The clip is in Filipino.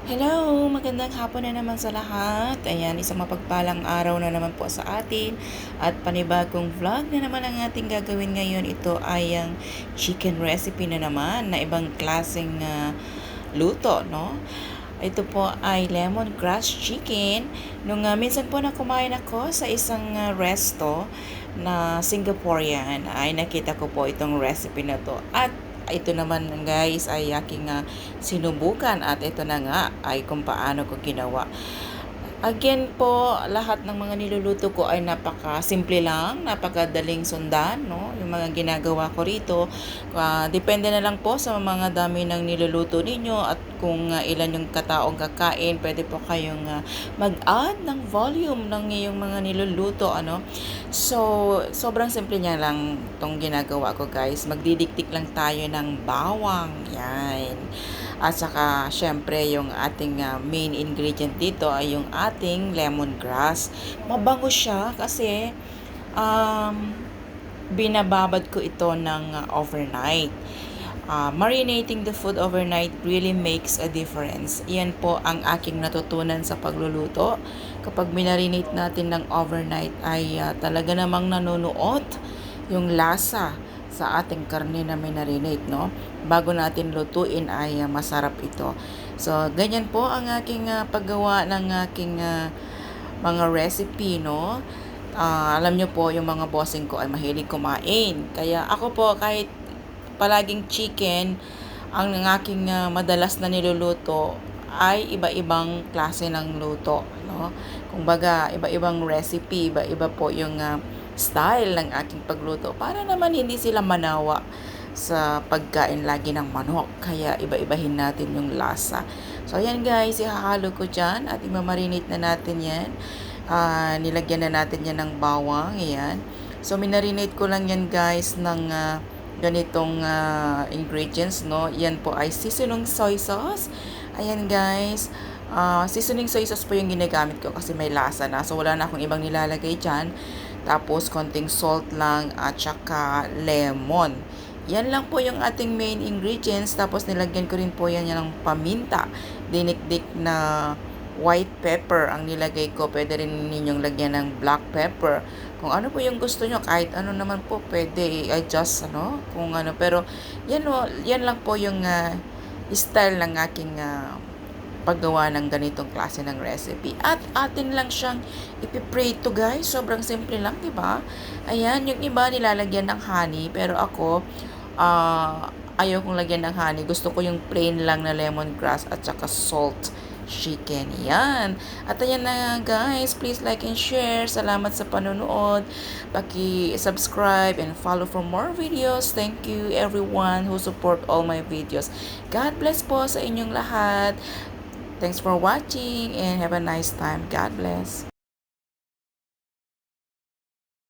Hello! Magandang hapon na naman sa lahat. Ayan, isang mapagpalang araw na naman po sa atin. At panibagong vlog na naman ang ating gagawin ngayon. Ito ay ang chicken recipe na naman na ibang klaseng luto, no? Ito po ay lemongrass chicken. Minsan po na kumain ako sa isang resto na Singaporean, ay nakita ko po itong recipe na to. At ito naman guys ay aking sinubukan at ito na nga ay kung paano ko ginawa. Again po, lahat ng mga niluluto ko ay napaka-simple lang, napakadaling sundan, no? Yung mga ginagawa ko rito, depende na lang po sa mga dami ng niluluto ninyo at kung ilan yung kataong kakain, pwede po kayong mag-add ng volume ng iyong mga niluluto, ano? So, sobrang simple niya lang tong ginagawa ko, guys. Magdidiktik lang tayo ng bawang, yan. At saka, syempre, yung ating main ingredient dito ay yung ating lemongrass. Mabango siya kasi binababad ko ito ng overnight. Marinating the food overnight really makes a difference. Yan po ang aking natutunan sa pagluluto. Kapag minarinate natin ng overnight ay talaga namang nanunuot yung lasa sa ating karne na minarinate, no? Bago natin lutuin ay masarap ito. So, ganyan po ang aking paggawa ng aking mga recipe, no? Alam nyo po, yung mga bossing ko ay mahilig kumain. Kaya ako po, kahit palaging chicken, ang aking madalas na niluluto ay iba-ibang klase ng luto, no? Kumbaga, iba-ibang recipe, iba-iba po yung style ng aking pagluto para naman hindi sila manawa sa pagkain lagi ng manok. Kaya iba-ibahin natin yung lasa. So, ayan guys, ihahalo ko dyan at imamarinate na natin yan. Nilagyan na natin yan ng bawang, ayan. So, minarinate ko lang yan guys ng ganitong ingredients, no? Yan po ay seasoning soy sauce. Ayan guys, seasoning soy sauce po yung ginagamit ko kasi may lasa na. So, wala na akong ibang nilalagay dyan. Tapos, konting salt lang at saka lemon. Yan lang po yung ating main ingredients. Tapos, nilagyan ko rin po yan ng paminta. Dinikdik na white pepper ang nilagay ko. Pwede rin ninyong lagyan ng black pepper. Kung ano po yung gusto nyo, kahit ano naman po, pwede i-adjust, ano, kung ano. Pero, yan lang po yung style ng aking paggawa ng ganitong klase ng recipe. At atin lang siyang ipiprito guys. Sobrang simple lang, di ba? Ayan, yung iba nilalagyan ng honey. Pero ako, ayaw kong lagyan ng honey. Gusto ko yung plain lang na lemongrass at saka salt chicken. Yan. At ayan na guys. Please like and share. Salamat sa panonood. Paki-subscribe and follow for more videos. Thank you everyone who support all my videos. God bless po sa inyong lahat. Thanks for watching and have a nice time. God bless.